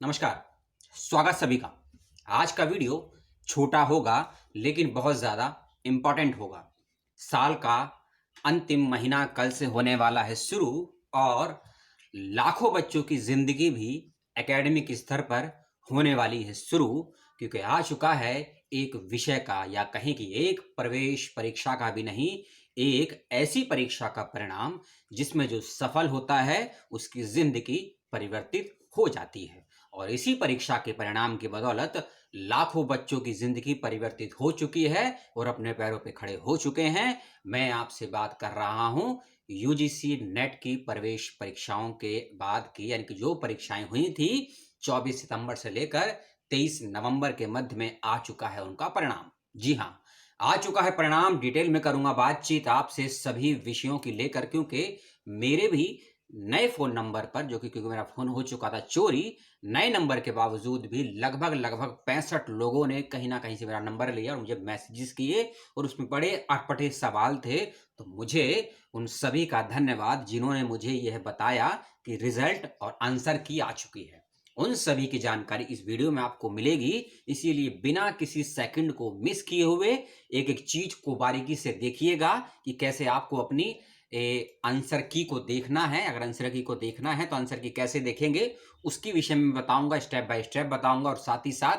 नमस्कार। स्वागत सभी का। आज का वीडियो छोटा होगा लेकिन बहुत ज़्यादा इम्पोर्टेंट होगा। साल का अंतिम महीना कल से होने वाला है शुरू और लाखों बच्चों की ज़िंदगी भी एकेडमिक स्तर पर होने वाली है शुरू, क्योंकि आ चुका है एक विषय का या कहें कि एक प्रवेश परीक्षा का भी नहीं, एक ऐसी परीक्षा का परिणाम जिसमें जो सफल होता है उसकी ज़िंदगी परिवर्तित हो जाती है। और इसी परीक्षा के परिणाम की बदौलत लाखों बच्चों की जिंदगी परिवर्तित हो चुकी है और अपने पैरों पे खड़े हो चुके हैं। मैं आपसे बात कर रहा हूं यूजीसी नेट की प्रवेश परीक्षाओं के बाद की, यानी कि जो परीक्षाएं हुई थी 24 सितंबर से लेकर 23 नवंबर के मध्य में आ चुका है उनका परिणाम। जी हाँ, आ चुका है परिणाम। डिटेल में करूंगा बातचीत आपसे सभी विषयों की लेकर, क्योंकि मेरे भी नए फोन नंबर पर, जो कि क्योंकि मेरा फोन हो चुका था चोरी, नए नंबर के बावजूद भी लगभग लगभग 65 लोगों ने कहीं ना कहीं से मेरा नंबर लिया और मुझे मैसेजेस किए और उसमें बड़े अटपटे सवाल थे। तो मुझे उन सभी का धन्यवाद जिन्होंने मुझे यह बताया कि रिजल्ट और आंसर की आ चुकी है। उन सभी की जानकारी इस वीडियो में आपको मिलेगी, इसीलिए बिना किसी सेकंड को मिस किए हुए एक एक चीज को बारीकी से देखिएगा कि कैसे आपको अपनी आंसर की को देखना है। अगर आंसर की को देखना है तो आंसर की कैसे देखेंगे उसकी विषय में बताऊंगा, स्टेप बाय स्टेप बताऊंगा, और साथ ही साथ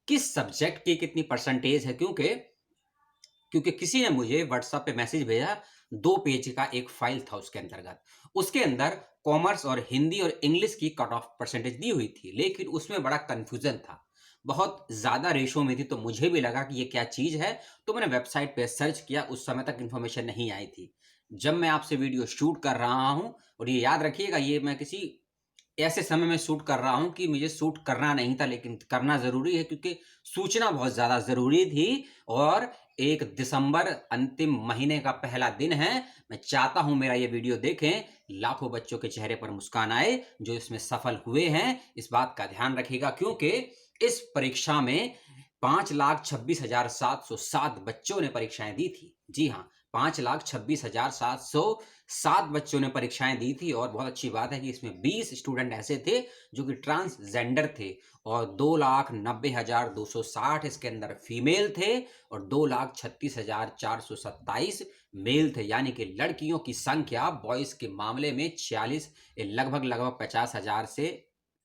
किस सब्जेक्ट की कितनी परसेंटेज है, क्योंकि क्योंकि किसी ने मुझे व्हाट्सएप पे मैसेज भेजा। 2 पेज का एक फाइल था, उसके अंतर्गत उसके अंदर कॉमर्स और हिंदी और इंग्लिश की कट ऑफ परसेंटेज दी हुई थी, लेकिन उसमें बड़ा कंफ्यूजन था, बहुत ज्यादा रेशो में थी। तो मुझे भी लगा कि ये क्या चीज है, तो मैंने वेबसाइट पे सर्च किया। उस समय तक इंफॉर्मेशन नहीं आई थी जब मैं आपसे वीडियो शूट कर रहा हूं। और ये याद रखिएगा, ये मैं किसी ऐसे समय में शूट कर रहा हूं कि मुझे शूट करना नहीं था, लेकिन करना जरूरी है क्योंकि सूचना बहुत ज्यादा जरूरी थी। और 1 दिसंबर अंतिम महीने का पहला दिन है। मैं चाहता हूं मेरा ये वीडियो देखें, लाखों बच्चों के चेहरे पर मुस्कान आए जो इसमें सफल हुए हैं। इस बात का ध्यान रखिएगा, क्योंकि इस परीक्षा में 5,26,707 बच्चों ने परीक्षाएं दी थी। जी हाँ, 5,26,707 बच्चों ने परीक्षाएं दी थी। और बहुत अच्छी बात है कि इसमें 20 स्टूडेंट ऐसे थे जो कि ट्रांसजेंडर थे, और 2,90,260 इसके अंदर फीमेल थे और 2,36,427 मेल थे। यानी कि लड़कियों की संख्या बॉयज के मामले में 46, लगभग लगभग 50,000 से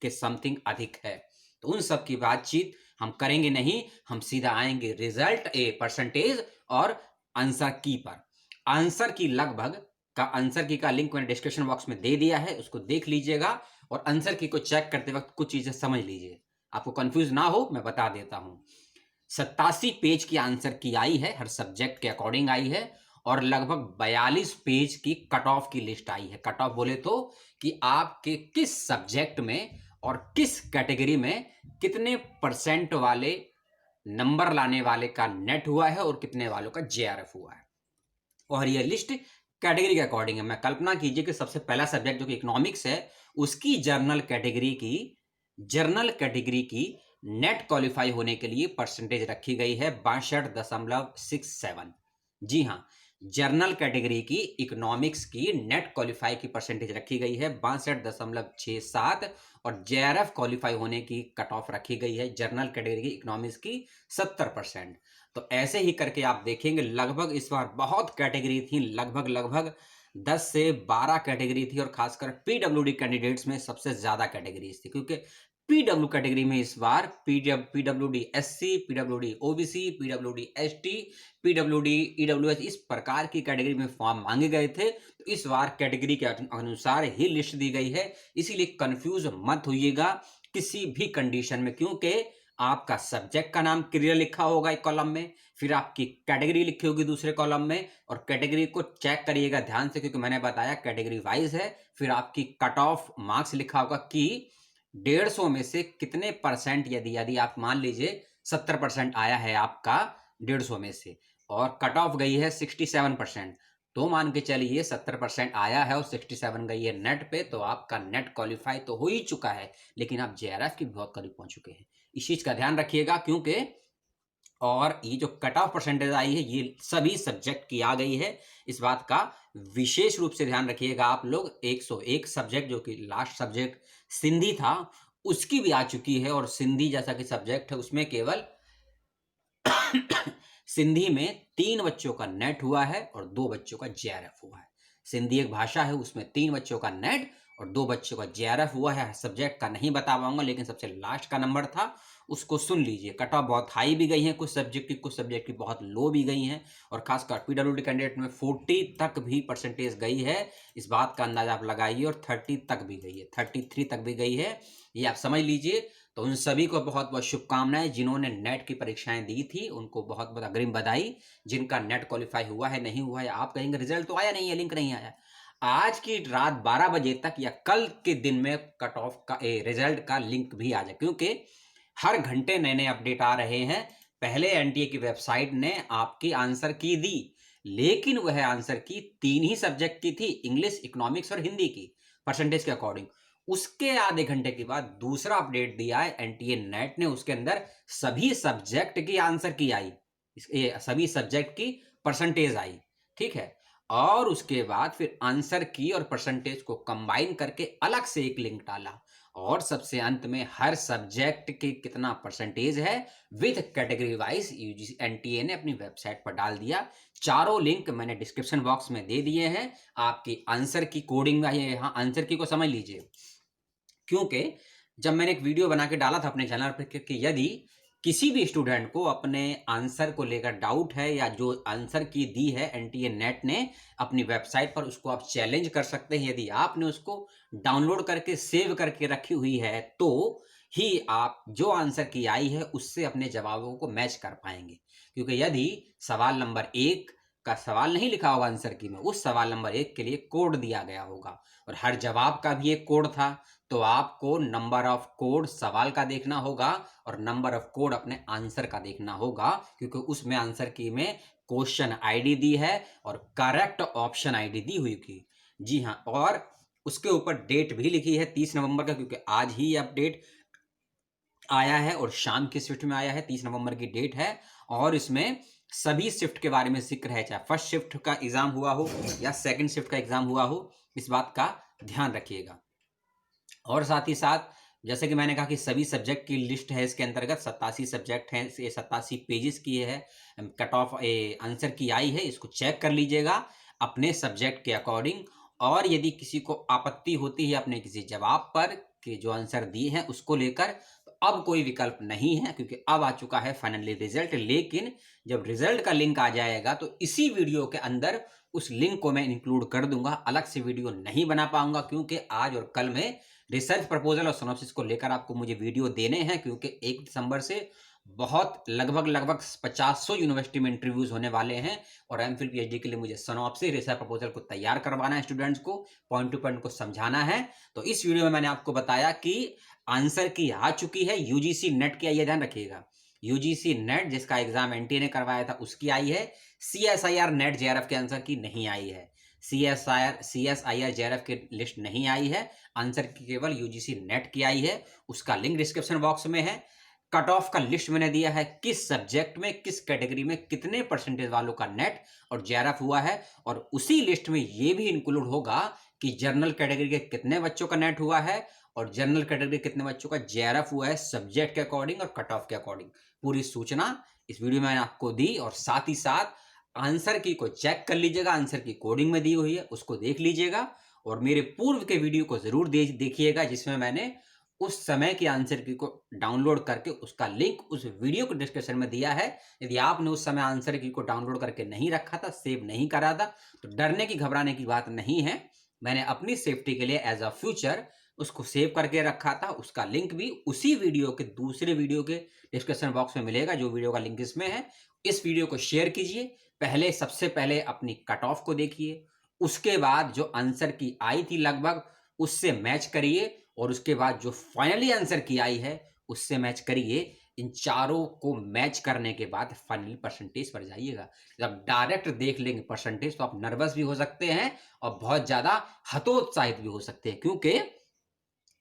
के समथिंग अधिक है। तो उन सब की बातचीत हम करेंगे नहीं, हम सीधा आएंगे रिजल्ट परसेंटेज और आंसर की पर। आंसर की आंसर की का लिंक मैंने डिस्क्रिप्शन बॉक्स में दे दिया है, उसको देख लीजिएगा। और आंसर की को चेक करते वक्त कुछ चीजें समझ लीजिए, आपको कंफ्यूज ना हो, मैं बता देता हूं। 87 पेज की आंसर की आई है, हर सब्जेक्ट के अकॉर्डिंग आई है। और लगभग 42 पेज की कट ऑफ की लिस्ट आई है। कट ऑफ बोले तो कि आपके किस सब्जेक्ट में और किस कैटेगरी में कितने परसेंट वाले नंबर लाने वाले का नेट हुआ है और कितने वालों का जेआरएफ हुआ है। और यह लिस्ट कैटेगरी के अकॉर्डिंग है। मैं कल्पना कीजिए कि सबसे पहला सब्जेक्ट जो कि इकोनॉमिक्स है, उसकी जर्नल कैटेगरी की नेट क्वालिफाई होने के लिए परसेंटेज रखी गई है 62.67। जी हाँ, जर्नल कैटेगरी की इकोनॉमिक्स की नेट क्वालिफाई की परसेंटेज रखी गई है 62.67। और जेआरएफ क्वालिफाई होने की कट ऑफ रखी गई है जर्नल कैटेगरी की इकोनॉमिक्स की 70%। तो ऐसे ही करके आप देखेंगे, लगभग इस बार बहुत कैटेगरी थी, लगभग लगभग 10 से 12 कैटेगरी थी। और खासकर पीडब्ल्यूडी कैंडिडेट्स में सबसे ज्यादा कैटेगरीज थी, क्योंकि पीडब्ल्यू कैटेगरी में इस बार PWD SC, PWD OBC, PWD ST, PWD EWS, इस प्रकार की कैटेगरी में फॉर्म मांगे गए थे। तो इस बार कैटेगरी के अनुसार ही लिस्ट दी गई है, इसीलिए कंफ्यूज मत होइएगा किसी भी कंडीशन में, क्योंकि आपका सब्जेक्ट का नाम क्लियर लिखा होगा एक कॉलम में, फिर आपकी कैटेगरी लिखी होगी दूसरे कॉलम में। और कैटेगरी को चेक करिएगा ध्यान से, क्योंकि मैंने बताया कैटेगरी वाइज है। फिर आपकी कट ऑफ मार्क्स लिखा होगा कि 150 में से कितने परसेंट, यदि यदि आप मान लीजिए 70% आया है आपका 150 में से, और कट ऑफ गई है 67%, तो मान के चलिए 70% आया है और 67 गई है नेट पे, तो आपका नेट क्वालिफाई तो हो ही चुका है, लेकिन आप जेआरएफ की बहुत करीब पहुंच चुके हैं। इस चीज का ध्यान रखिएगा, क्योंकि और ये जो कट ऑफ परसेंटेज आई है ये सभी सब्जेक्ट की आ गई है। इस बात का विशेष रूप से ध्यान रखिएगा आप लोग। 101 सब्जेक्ट, जो कि लास्ट सब्जेक्ट सिंधी था, उसकी भी आ चुकी है। और सिंधी जैसा कि सब्जेक्ट है उसमें केवल सिंधी में 3 बच्चों का नेट हुआ है और 2 बच्चों का जेआरएफ हुआ है। सिंधी एक भाषा है, उसमें 3 बच्चों का नेट और 2 बच्चों का जेआरएफ हुआ है। सब्जेक्ट का नहीं बता पाऊंगा, लेकिन सबसे लास्ट का नंबर था, उसको सुन लीजिए। कट ऑफ बहुत हाई भी गई है कुछ सब्जेक्ट की बहुत लो भी गई हैं, और खासकर पीडब्ल्यूडी कैंडिडेट में 40 तक भी परसेंटेज गई है। इस बात का अंदाजा आप लगाइए। और 30 तक भी गई है, 33 तक भी गई है, ये आप समझ लीजिए। तो उन सभी को बहुत बहुत शुभकामनाएं जिन्होंने नेट की परीक्षाएं दी थी, उनको बहुत बहुत अग्रिम बधाई। जिनका नेट क्वालिफाई हुआ है नहीं हुआ है, आप कहेंगे रिजल्ट तो आया नहीं है, लिंक नहीं आया। आज की रात 12 बजे तक या कल के दिन में कट ऑफ का रिजल्ट का लिंक भी आ जाए, क्योंकि हर घंटे नए नए अपडेट आ रहे हैं। पहले एनटीए की वेबसाइट ने आपकी आंसर की दी, लेकिन वह आंसर की 3 ही सब्जेक्ट की थी, इंग्लिश, इकोनॉमिक्स और हिंदी की, परसेंटेज के अकॉर्डिंग। उसके आधे घंटे के बाद दूसरा अपडेट दिया है एनटीए नेट ने, उसके अंदर सभी सब्जेक्ट की आंसर की आई, सभी सब्जेक्ट की परसेंटेज आई, ठीक है। और उसके बाद फिर आंसर की और परसेंटेज को कंबाइन करके अलग से एक लिंक डाला, और सबसे अंत में हर सब्जेक्ट के कितना परसेंटेज है with category wise UGC NTA ने अपनी वेबसाइट पर डाल दिया। चारों लिंक मैंने डिस्क्रिप्शन बॉक्स में दे दिए हैं। आपकी आंसर की कोडिंग में यहाँ आंसर की को समझ लीजिए, क्योंकि जब मैंने एक वीडियो बना के डाला था अपने चैनल पर कि यदि किसी भी स्टूडेंट को अपने आंसर को लेकर डाउट है, या जो आंसर की दी है एनटीए नेट ने अपनी वेबसाइट पर, उसको आप चैलेंज कर सकते हैं। यदि आपने उसको डाउनलोड करके सेव करके रखी हुई है, तो ही आप जो आंसर की आई है उससे अपने जवाबों को मैच कर पाएंगे। क्योंकि यदि सवाल नंबर 1 का सवाल नहीं लिखा होगा आंसर की में, उस सवाल नंबर 1 के लिए कोड दिया गया होगा, और हर जवाब का भी एक कोड था, तो आपको नंबर ऑफ कोड सवाल का देखना होगा और नंबर ऑफ कोड अपने आंसर का देखना होगा, क्योंकि उसमें आंसर की में क्वेश्चन आईडी दी है और करेक्ट ऑप्शन आईडी दी हुई की। जी हाँ, और उसके ऊपर डेट भी लिखी है 30 नवंबर का, क्योंकि आज ही अपडेट आया है और शाम की शिफ्ट में आया है, 30 नवंबर की डेट है। और इसमें सभी शिफ्ट के बारे में जिक्र है, चाहे फर्स्ट शिफ्ट का एग्जाम हुआ हो या सेकंड शिफ्ट का एग्जाम हुआ हो, इस बात का ध्यान रखिएगा। और साथ ही साथ जैसे कि मैंने कहा कि सभी सब्जेक्ट की लिस्ट है इसके अंतर्गत, 87 सब्जेक्ट हैं, 87 पेजेस की है, कट ऑफ आंसर की आई है, इसको चेक कर लीजिएगा अपने सब्जेक्ट के अकॉर्डिंग। और यदि किसी को आपत्ति होती है अपने किसी जवाब पर कि जो आंसर दिए हैं उसको लेकर, तो अब कोई विकल्प नहीं है, क्योंकि अब आ चुका है फाइनली रिजल्ट। लेकिन जब रिजल्ट का लिंक आ जाएगा तो इसी वीडियो के अंदर उस लिंक को मैं इंक्लूड कर दूंगा, अलग से वीडियो नहीं बना पाऊंगा, क्योंकि आज और कल में रिसर्च प्रपोजल और सिनॉप्सिस को लेकर आपको मुझे वीडियो देने हैं, क्योंकि 1 दिसंबर से बहुत लगभग 50 यूनिवर्सिटी में इंटरव्यूज होने वाले हैं, और एमफिल पीएचडी के लिए मुझे सिनॉप्सिस रिसर्च प्रपोजल को तैयार करवाना है, स्टूडेंट्स को पॉइंट टू पॉइंट को समझाना है। तो इस वीडियो में मैंने आपको बताया कि आंसर की आ चुकी है, यूजीसी नेट की आई है, ध्यान रखिएगा। यूजीसी नेट जिसका एग्जाम एनटीए ने करवाया था उसकी आई है, सीएसआईआर नेट जेआरएफ के आंसर की नहीं आई है, सीएसआईआर जेआरएफ की लिस्ट नहीं आई है, आंसर की केवल यूजीसी नेट की आई है। उसका लिंक डिस्क्रिप्शन बॉक्स में है। कट ऑफ का लिस्ट मैंने दिया है, किस सब्जेक्ट में किस कैटेगरी में कितने परसेंटेज वालों का नेट और जेआरएफ हुआ है, और उसी लिस्ट में ये भी इंक्लूड होगा कि जनरल कैटेगरी के कितने बच्चों का नेट हुआ है और जनरल कैटेगरी के कितने बच्चों का जेआरएफ हुआ है, सब्जेक्ट के अकॉर्डिंग और कट ऑफ के अकॉर्डिंग। पूरी सूचना इस वीडियो में मैंने आपको दी, और साथ ही साथ आंसर की को चेक कर लीजिएगा, आंसर की कोडिंग में दी हुई है, उसको देख लीजिएगा। और मेरे पूर्व के वीडियो को जरूर देखिएगा, जिसमें मैंने उस समय की आंसर की को डाउनलोड करके उसका लिंक उस वीडियो को डिस्क्रिप्शन में दिया है। यदि आपने उस समय आंसर की को डाउनलोड करके नहीं रखा था, सेव नहीं करा था, तो डरने की घबराने की बात नहीं है। मैंने अपनी सेफ्टी के लिए एज अ फ्यूचर उसको सेव करके रखा था। उसका लिंक भी उसी वीडियो के दूसरे वीडियो के डिस्क्रिप्शन बॉक्स में मिलेगा, जो वीडियो का लिंक इसमें है। इस वीडियो को शेयर कीजिए, सबसे पहले अपनी कट ऑफ को देखिए, उसके बाद जो आंसर की आई थी लगभग उससे मैच करिए, और उसके बाद जो फाइनली आंसर की आई है उससे मैच करिए। इन चारों को मैच करने के बाद फाइनली परसेंटेज पर जाइएगा। जब डायरेक्ट देख लेंगे परसेंटेज तो आप नर्वस भी हो सकते हैं और बहुत ज्यादा हतोत्साहित भी हो सकते हैं, क्योंकि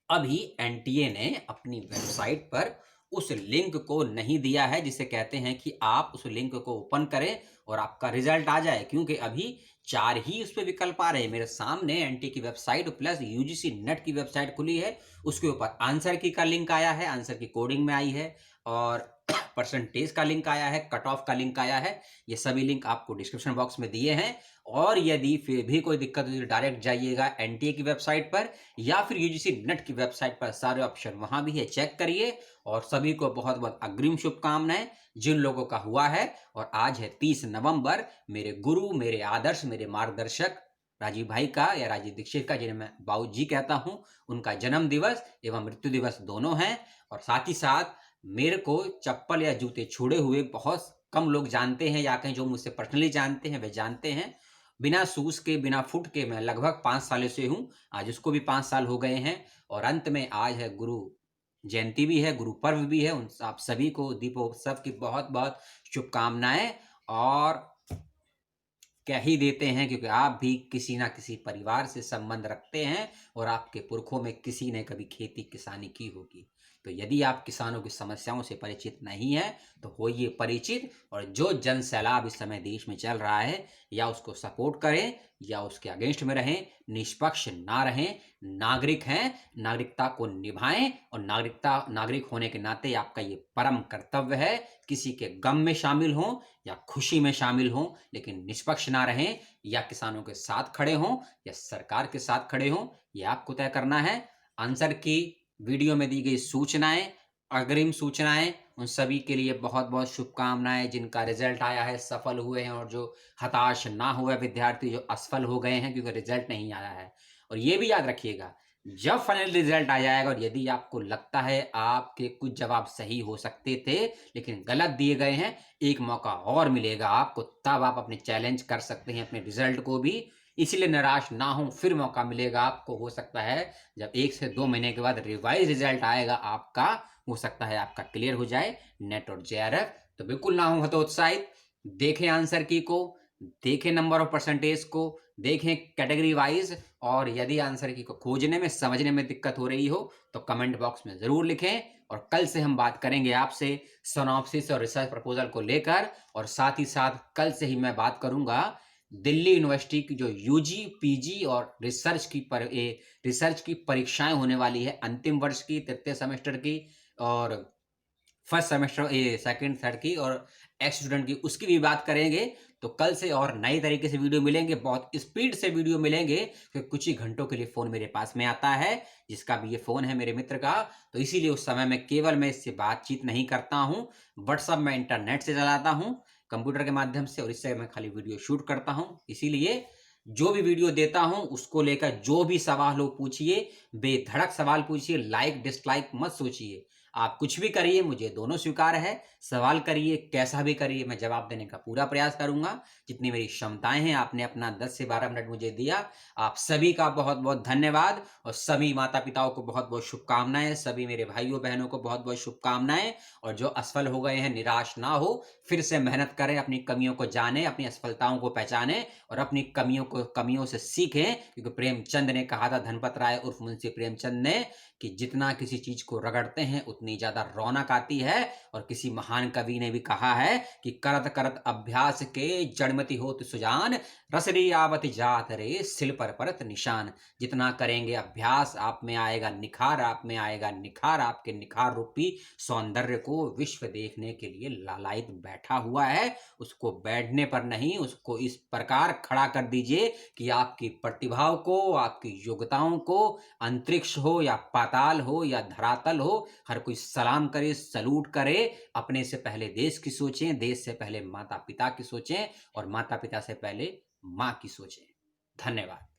अभी एनटीए ने अपनी वेबसाइट पर उस लिंक को नहीं दिया है, जिसे कहते हैं कि आप उस लिंक को ओपन करें और आपका रिजल्ट आ जाए। क्योंकि अभी 4 ही उस पे विकल्प आ रहे हैं मेरे सामने। एनटीए की वेबसाइट प्लस यूजीसी नेट की वेबसाइट खुली है, उसके ऊपर आंसर की का लिंक आया है, आंसर की कोडिंग में आई है, और परसेंटेज का लिंक आया है, कट ऑफ का लिंक आया है। ये सभी लिंक आपको डिस्क्रिप्शन बॉक्स में दिए हैं। और यदि फिर भी कोई दिक्कत हो तो डायरेक्ट जाइएगा एनटीए की वेबसाइट पर या फिर यूजीसी नेट की वेबसाइट पर, सारे ऑप्शन वहां भी है, चेक करिए। और सभी को बहुत बहुत अग्रिम शुभकामनाएं जिन लोगों का हुआ है। और आज है 30 नवंबर, मेरे गुरु, मेरे आदर्श, मेरे मार्गदर्शक राजीव भाई का या राजीव दीक्षित का, जिन्हें मैं बाबू जी कहता हूं, उनका जन्म दिवस एवं मृत्यु दिवस दोनों हैं। और साथ ही साथ मेरे को चप्पल या जूते छुड़े हुए बहुत कम लोग जानते हैं, या कहीं जो मुझसे पर्सनली जानते हैं वे जानते हैं। बिना शूज के, बिना फुट के मैं लगभग 5 सालों से हूं, आज उसको भी 5 साल हो गए हैं। और अंत में आज है गुरु जयंती भी है, गुरु पर्व भी है। उन आप सभी को दीपोत्सव की बहुत बहुत शुभकामनाएं। और कह ही देते हैं क्योंकि आप भी किसी ना किसी परिवार से संबंध रखते हैं और आपके पुरखों में किसी ने कभी खेती किसानी की होगी। तो यदि आप किसानों की समस्याओं से परिचित नहीं है तो होइए परिचित। और जो जन सैलाब इस समय देश में चल रहा है, या उसको सपोर्ट करें या उसके अगेंस्ट में रहें, निष्पक्ष ना रहें। नागरिक हैं, नागरिकता को निभाएं। और नागरिक होने के नाते आपका ये परम कर्तव्य है, किसी के गम में शामिल हों या खुशी में शामिल हों, लेकिन निष्पक्ष ना रहें। या किसानों के साथ खड़े हों या सरकार के साथ खड़े हों, ये आपको तय करना है। आंसर की वीडियो में दी गई सूचनाएं, अग्रिम सूचनाएं, उन सभी के लिए बहुत बहुत शुभकामनाएं। जिनका रिजल्ट आया है सफल हुए हैं, और जो हताश ना हुए विद्यार्थी जो असफल हो गए हैं क्योंकि रिजल्ट नहीं आया है। और ये भी याद रखिएगा, जब फाइनल रिजल्ट आ जाएगा और यदि आपको लगता है आपके कुछ जवाब सही हो सकते थे लेकिन गलत दिए गए हैं, एक मौका और मिलेगा आपको, तब आप अपने चैलेंज कर सकते हैं अपने रिजल्ट को भी। इसलिए निराश ना हो, फिर मौका मिलेगा आपको। हो सकता है जब 1 से 2 महीने के बाद रिवाइज रिजल्ट आएगा आपका, हो सकता है आपका क्लियर हो जाए नेट और जेआरएफ। तो बिल्कुल ना हो हतोत्साहित, देखें आंसर की को, देखें नंबर ऑफ परसेंटेज को, देखें कैटेगरी वाइज। और यदि आंसर की को खोजने में, समझने में दिक्कत हो रही हो तो कमेंट बॉक्स में जरूर लिखें। और कल से हम बात करेंगे आपसे सिनॉप्सिस और रिसर्च प्रपोजल को लेकर। और साथ ही साथ कल से ही मैं बात करूंगा दिल्ली यूनिवर्सिटी की जो यूजी, पीजी और रिसर्च की परीक्षाएं होने वाली है, अंतिम वर्ष की, तृतीय सेमेस्टर की और फर्स्ट सेमेस्टर, सेकंड थर्ड की, और एक्स स्टूडेंट की, उसकी भी बात करेंगे। तो कल से और नई तरीके से वीडियो मिलेंगे, बहुत स्पीड से वीडियो मिलेंगे, क्योंकि कुछ ही घंटों के लिए फ़ोन मेरे पास में आता है, जिसका भी ये फ़ोन है मेरे मित्र का। तो इसीलिए उस समय में केवल मैं इससे बातचीत नहीं करता हूँ, व्हाट्सअप में इंटरनेट से चलाता हूँ, कंप्यूटर के माध्यम से, और इससे मैं खाली वीडियो शूट करता हूँ। इसीलिए जो भी वीडियो देता हूं उसको लेकर जो भी सवाल हो पूछिए, बेधड़क सवाल पूछिए, लाइक डिसलाइक मत सोचिए। आप कुछ भी करिए, मुझे दोनों स्वीकार है। सवाल करिए, कैसा भी करिए, मैं जवाब देने का पूरा प्रयास करूंगा, जितनी मेरी क्षमताएं हैं। आपने अपना 10 से 12 मिनट मुझे दिया, आप सभी का बहुत बहुत धन्यवाद। और सभी माता पिताओं को बहुत बहुत शुभकामनाएं, सभी मेरे भाइयों बहनों को बहुत बहुत शुभकामनाएं। और जो असफल हो गए हैं, निराश ना हो, फिर से मेहनत करें, अपनी कमियों को जाने, अपनी असफलताओं को पहचाने और अपनी कमियों से सीखें। क्योंकि प्रेमचंद ने कहा था, धनपत राय उर्फ मुंशी प्रेमचंद ने, कि जितना किसी चीज को रगड़ते हैं उतनी ज्यादा रौनक आती है। और किसी महान कवि ने भी कहा है कि करत करत अभ्यास के जड़मति होत सुजान, रसरी आवत जात रे सिल पर परत निशान। जितना करेंगे अभ्यास, आप में आएगा निखार, आप में आएगा निखार। आपके निखार रूपी सौंदर्य को विश्व देखने के लिए लालायित बैठा हुआ है, उसको बैठने पर नहीं, उसको इस प्रकार खड़ा कर दीजिए कि आपकी प्रतिभाओं को, आपकी योग्यताओं को, अंतरिक्ष हो या पाताल हो या धरातल हो, हर कोई सलाम करे, सलूट करे। अपने से पहले देश की सोचें, देश से पहले माता पिता की सोचें, और माता पिता से पहले माँ की सोचें। धन्यवाद।